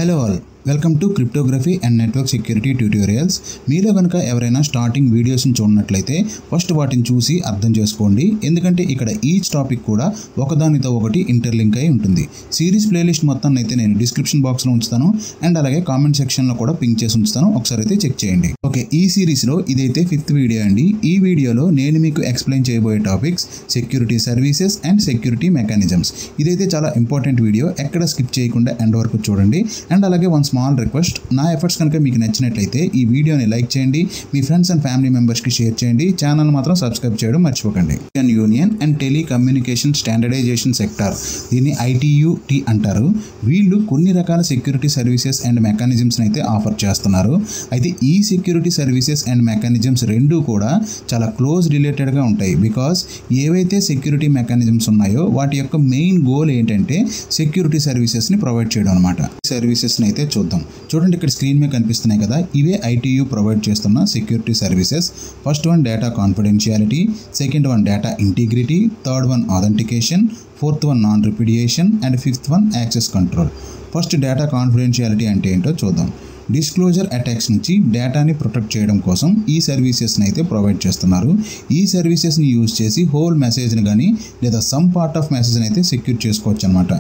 Hello all, welcome to cryptography and network security tutorials. మీలో కనుక ఎవరైనా స్టార్టింగ్ వీడియోస్ని చూడనట్లయితే ఫస్ట్ వాటిని చూసి అర్థం చేసుకోండి. ఎందుకంటే ఇక్కడ ఈచ్ టాపిక్ కూడా ఒకదానితో ఒకటి ఇంటర్లింక్ అయి ఉంటుంది. సిరీస్ ప్లేలిస్ట్ మొత్తాన్ని అయితే నేను డిస్క్రిప్షన్ బాక్స్లో ఉంచుతాను అండ్ అలాగే కామెంట్ సెక్షన్లో కూడా పింక్ చేసి ఉంచుతాను. ఒకసారి అయితే చెక్ చేయండి. ఓకే, ఈ సిరీస్లో ఇదైతే 5th వీడియో అండి. ఈ వీడియోలో నేను మీకు ఎక్స్ప్లెయిన్ చేయబోయే topics security services and security mechanisms. ఇదైతే చాలా ఇంపార్టెంట్ వీడియో, ఎక్కడ స్కిప్ చేయకుండా ఎండ్ వరకు చూడండి. అండ్ అలాగే వన్ స్మాల్ రిక్వెస్ట్, నా ఎఫర్ట్స్ కనుక మీకు నచ్చినట్లయితే ఈ వీడియోని లైక్ చేయండి, మీ ఫ్రెండ్స్ అండ్ ఫ్యామిలీ మెంబర్స్కి షేర్ చేయండి, ఛానల్ మాత్రం సబ్స్క్రైబ్ చేయడం మర్చిపోకండి. Union and telecommunication standardization sector, దీన్ని ITU-T అంటారు. వీళ్ళు కొన్ని రకాల సెక్యూరిటీ సర్వీసెస్ అండ్ మెకానిజమ్స్ని అయితే ఆఫర్ చేస్తున్నారు. అయితే ఈ సెక్యూరిటీ సర్వీసెస్ అండ్ మెకానిజమ్స్ రెండూ కూడా చాలా క్లోజ్ రిలేటెడ్గా ఉంటాయి. బికాస్ ఏవైతే సెక్యూరిటీ మెకానిజమ్స్ ఉన్నాయో వాటి యొక్క మెయిన్ గోల్ ఏంటంటే సెక్యూరిటీ సర్వీసెస్ని ప్రొవైడ్ చేయడం అనమాట. సర్వీసెస్ని అయితే చూద్దాం. చూడండి, ఇక్కడ స్క్రీన్ మీద కనిపిస్తున్నాయి కదా, ఇవే ITU ప్రొవైడ్ చేస్తున్న security services. First one data confidentiality, second one data integrity, third one authentication, fourth one non repudiation and fifth one access control. First data confidentiality అంటే ఏంటో చూద్దాం. డిస్క్లోజర్ అటాక్స్ నుంచి డేటాని ప్రొటెక్ట్ చేయడం కోసం ఈ సర్వీసెస్ని అయితే ప్రొవైడ్ చేస్తున్నారు. ఈ సర్వీసెస్ని యూజ్ చేసి హోల్ మెసేజ్ని కానీ లేదా సమ్ పార్ట్ ఆఫ్ మెసేజ్ని అయితే సెక్యూర్ చేసుకోవచ్చు అనమాట.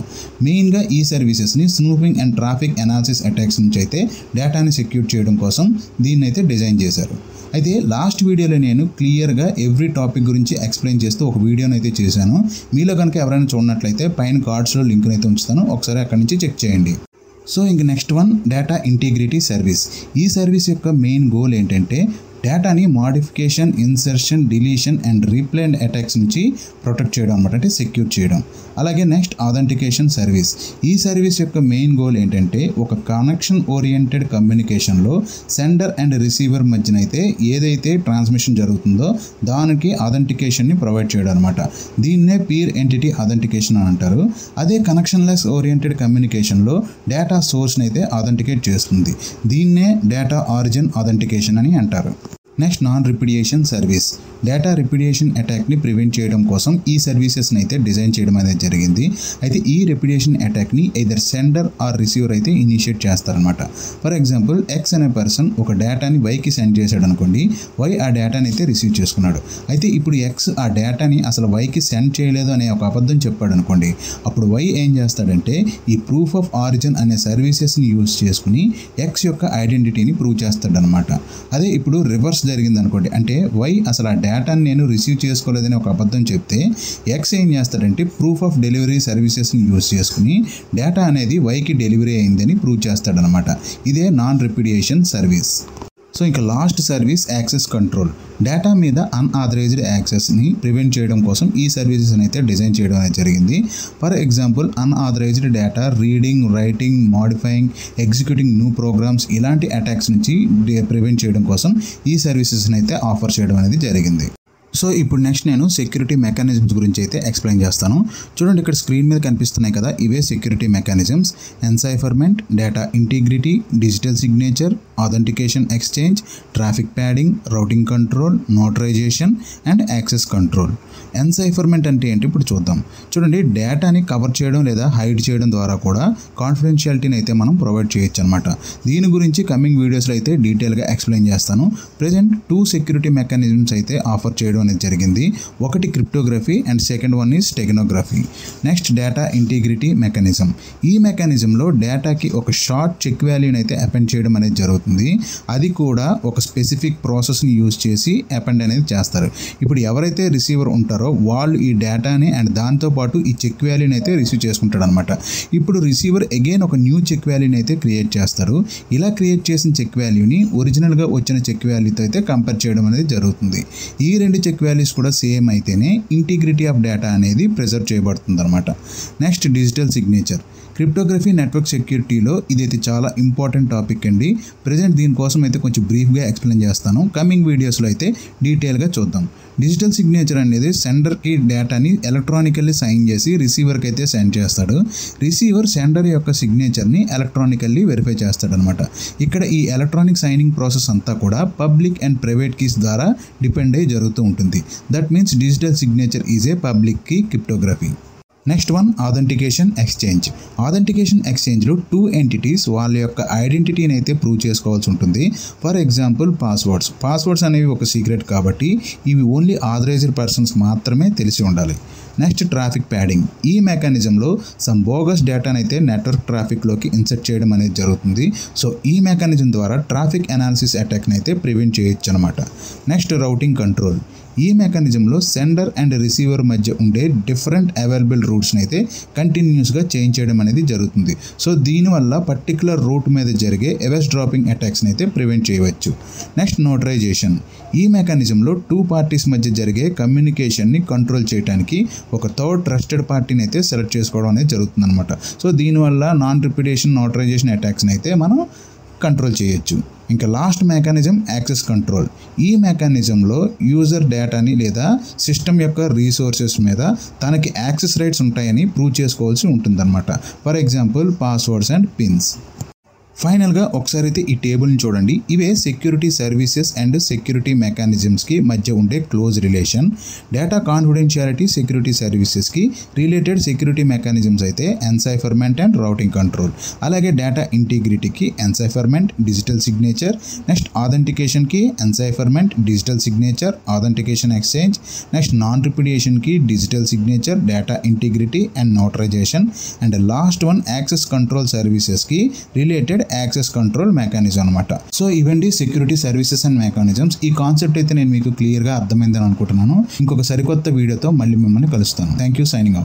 మెయిన్గా ఈ సర్వీసెస్ని snooping and traffic analysis attacks నుంచి అయితే డేటాని సెక్యూర్ చేయడం కోసం దీన్ని అయితే డిజైన్ చేశారు. అయితే లాస్ట్ వీడియోలో నేను క్లియర్గా ఎవ్రీ టాపిక్ గురించి ఎక్స్ప్లెయిన్ చేస్తూ ఒక వీడియోని అయితే చేశాను. మీలో కనుక ఎవరైనా చూడనట్లయితే పైన కార్డ్స్లో లింక్ని అయితే ఉంచుతాను, ఒకసారి అక్కడి నుంచి చెక్ చేయండి. సో ఇంక next one data integrity service. ఈ సర్వీస్ యొక్క మెయిన్ గోల్ ఏంటంటే డేటాని modification, insertion, deletion and replayed attacks నుంచి ప్రొటెక్ట్ చేయడం అనమాట, అంటే సెక్యూర్ చేయడం. అలాగే నెక్స్ట్ ఆథెంటికేషన్ సర్వీస్. ఈ సర్వీస్ యొక్క మెయిన్ గోల్ ఏంటంటే ఒక కనెక్షన్ ఓరియంటెడ్ కమ్యూనికేషన్లో సెండర్ అండ్ రిసీవర్ మధ్యనైతే ఏదైతే ట్రాన్స్మిషన్ జరుగుతుందో దానికి ఆథెంటికేషన్ని ప్రొవైడ్ చేయడం అనమాట. దీన్నే పీర్ ఎంటిటీ ఆథెంటికేషన్ అని అంటారు. అదే కనెక్షన్లెస్ ఓరియంటెడ్ కమ్యూనికేషన్లో డేటా సోర్స్ని అయితే ఆథెంటికేట్ చేస్తుంది. దీన్నే డేటా ఆరిజిన్ ఆథెంటికేషన్ అని అంటారు. Next non repudiation service. Data repudiation అటాక్ని ప్రివెంట్ చేయడం కోసం ఈ సర్వీసెస్ని అయితే డిజైన్ చేయడం అనేది జరిగింది. అయితే ఈ రిపిడియేషన్ అటాక్ని ఎయిదర్ సెండర్ ఆర్ రిసీవర్ అయితే ఇనిషియేట్ చేస్తారనమాట. ఫర్ ఎగ్జాంపుల్ X అనే పర్సన్ ఒక డేటాని Yకి సెండ్ చేశాడు అనుకోండి, Y ఆ డేటాని అయితే రిసీవ్ చేసుకున్నాడు. అయితే ఇప్పుడు X ఆ డేటాని అసలు Yకి సెండ్ చేయలేదు అనే ఒక అబద్ధం చెప్పాడు అనుకోండి, అప్పుడు Y ఏం చేస్తాడంటే ఈ ప్రూఫ్ ఆఫ్ ఆరిజిన్ అనే సర్వీసెస్ని యూజ్ చేసుకుని X యొక్క ఐడెంటిటీని ప్రూవ్ చేస్తాడనమాట. అదే ఇప్పుడు రివర్స్ జరిగింది అనుకోండి, అంటే Y అసలు ఆ డేటాని నేను రిసీవ్ చేసుకోలేదని ఒక అబద్ధం చెప్తే X ఏం చేస్తాడంటే ప్రూఫ్ ఆఫ్ డెలివరీ సర్వీసెస్ని యూజ్ చేసుకుని డేటా అనేది Yకి డెలివరీ అయిందని ప్రూవ్ చేస్తాడనమాట. ఇదే నాన్ రిపిడియేషన్ సర్వీస్. సో ఇంకా last service access control. Data మీద అన్ఆథరైజ్డ్ యాక్సెస్ని ప్రివెంట్ చేయడం కోసం ఈ సర్వీసెస్ని అయితే డిజైన్ చేయడం అనేది జరిగింది. For example unauthorized data reading, writing, modifying, executing new programs ఇలాంటి అటాక్స్ నుంచి ప్రివెంట్ చేయడం కోసం ఈ సర్వీసెస్ని అయితే ఆఫర్ చేయడం అనేది జరిగింది. సో ఇప్పుడు నెక్స్ట్ నేను సెక్యూరిటీ మెకానిజమ్స్ గురించి అయితే ఎక్స్ప్లెయిన్ చేస్తాను. చూడండి, ఇక్కడ స్క్రీన్ మీద కనిపిస్తున్నాయి కదా, ఇవే security mechanisms. Encipherment, data integrity, digital signature, authentication exchange, traffic padding, routing control, notarization and access control. Encipherment అంటే ఏంటి ఇప్పుడు చూద్దాం. చూడండి, డేటాని కవర్ చేయడం లేదా హైడ్ చేయడం ద్వారా కూడా కాన్ఫిడెన్షియాలిటీని అయితే మనం ప్రొవైడ్ చేయొచ్చు అనమాట. దీని గురించి కమింగ్ వీడియోస్లో అయితే డీటెయిల్గా ఎక్స్ప్లెయిన్ చేస్తాను. ప్రెజెంట్ 2 సెక్యూరిటీ మెకానిజమ్స్ అయితే ఆఫర్ చేయడం అనేది జరిగింది. ఒకటి cryptography and second one is steganography. Next data integrity mechanism. ఈ మెకానిజంలో డేటాకి ఒక షార్ట్ చెక్ వాల్యూని అయితే అపెండ్ చేయడం అనేది జరుగుతుంది. అది కూడా ఒక స్పెసిఫిక్ ప్రాసెస్ని యూజ్ చేసి అపెండ్ అనేది చేస్తారు. ఇప్పుడు ఎవరైతే రిసీవర్ ఉంటారో వాళ్ళు ఈ డేటాని అండ్ దాంతోపాటు ఈ చెక్ వాల్యూని అయితే రిసీవ్ చేసుకుంటాడు అనమాట. ఇప్పుడు రిసీవర్ అగైన్ ఒక న్యూ చెక్ వాల్యూని అయితే క్రియేట్ చేస్తారు. ఇలా క్రియేట్ చేసిన చెక్ వాల్యూని ఒరిజినల్గా వచ్చిన చెక్ వాల్యూతో అయితే కంపేర్ చేయడం అనేది జరుగుతుంది. ఈ 2 చెక్ వాల్యూస్ కూడా సేమ్ అయితేనే ఇంటిగ్రిటీ ఆఫ్ డేటా అనేది ప్రిజర్వ్ చేయబడుతుంది అనమాట. Next digital signature. Cryptography network సెక్యూరిటీలో ఇదైతే చాలా ఇంపార్టెంట్ టాపిక్ అండి. ప్రజెంట్ దీనికోసం అయితే కొంచెం బ్రీఫ్గా ఎక్స్ప్లెయిన్ చేస్తాను. కమింగ్ వీడియోస్లో అయితే డీటెయిల్గా చూద్దాం. డిజిటల్ సిగ్నేచర్ అనేది సెండర్కి డేటాని ఎలక్ట్రానికల్లీ సైన్ చేసి రిసీవర్కి అయితే సెండ్ చేస్తాడు. రిసీవర్ సెండర్ యొక్క సిగ్నేచర్ని ఎలక్ట్రానికల్లీ వెరిఫై చేస్తాడనమాట. ఇక్కడ ఈ ఎలక్ట్రానిక్ సైనింగ్ ప్రాసెస్ అంతా కూడా పబ్లిక్ అండ్ ప్రైవేట్ కీస్ ద్వారా డిపెండ్ అయ్యి జరుగుతూ ఉంటుంది. That means digital signature is a public key cryptography. Next one authentication exchange. Authentication ఎక్స్చేంజ్లో 2 ఎంటిటీస్ వాళ్ళ యొక్క ఐడెంటిటీని అయితే ప్రూవ్ చేసుకోవాల్సి ఉంటుంది. ఫర్ ఎగ్జాంపుల్ పాస్వర్డ్స్ అనేవి ఒక సీక్రెట్ కాబట్టి ఇవి ఓన్లీ ఆథరైజ్డ్ పర్సన్స్ మాత్రమే తెలిసి ఉండాలి. Next traffic padding. ఈ మెకానిజంలో సమ్ బోగస్ డేటాను అయితే నెట్వర్క్ ట్రాఫిక్లోకి ఇన్సర్ట్ చేయడం అనేది జరుగుతుంది. సో ఈ మెకానిజం ద్వారా ట్రాఫిక్ అనాలిసిస్ అటాక్ని అయితే ప్రివెంట్ చేయొచ్చు అనమాట. Next routing control. ఈ మెకానిజంలో సెండర్ అండ్ రిసీవర్ మధ్య ఉండే డిఫరెంట్ అవైలబుల్ రూట్స్ని అయితే కంటిన్యూస్గా చేంజ్ చేయడం అనేది జరుగుతుంది. సో దీనివల్ల పర్టికులర్ రూట్ మీద జరిగే ఎవెస్ డ్రాపింగ్ అటాక్స్ని అయితే ప్రివెంట్ చేయవచ్చు. Next notarisation. ఈ మెకానిజంలో 2 పార్టీస్ మధ్య జరిగే కమ్యూనికేషన్ని కంట్రోల్ చేయడానికి ఒక థర్డ్ ట్రస్టెడ్ పార్టీని అయితే సెలెక్ట్ చేసుకోవడం అనేది జరుగుతుంది అనమాట. సో దీనివల్ల నాన్ రిపిటేషన్ నోటరైజేషన్ అటాక్స్ని అయితే మనం కంట్రోల్ చేయొచ్చు. ఇంకా లాస్ట్ మెకానిజం యాక్సెస్ కంట్రోల్. ఈ మెకానిజంలో యూజర్ డేటాని లేదా సిస్టమ్ యొక్క రీసోర్సెస్ మీద తనకి యాక్సెస్ రైట్స్ ఉంటాయని ప్రూవ్ చేసుకోవాల్సి ఉంటుందన్నమాట. For example passwords and pins. ఫైనల్గా ఒకసారి అయితే ఈ టేబుల్ని చూడండి. ఇవే సెక్యూరిటీ సర్వీసెస్ అండ్ సెక్యూరిటీ మెకానిజమ్స్కి మధ్య ఉండే close relation. Data confidentiality security సర్వీసెస్కి రిలేటెడ్ సెక్యూరిటీ మెకానిజమ్స్ అయితే ఎన్సైఫర్మెంట్ అండ్ రౌటింగ్ కంట్రోల్. అలాగే డేటా ఇంటిగ్రిటీకి ఎన్సైఫర్మెంట్, డిజిటల్ సిగ్నేచర్. నెక్స్ట్ ఆథెంటికేషన్కి encipherment, digital signature, authentication exchange. Next non రిపిటేషన్కి digital signature, data integrity and notarization. And last one access control సర్వీసెస్కి related access control mechanism అనమాట. So ఇవండి security services and mechanisms. ఈ concept అయితే నేను మీకు క్లియర్గా అర్థమైందని అనుకుంటున్నాను. ఇంకొక సరికొత్త వీడియోతో మళ్ళీ మిమ్మల్ని కలుస్తాను. Thank you. Signing off.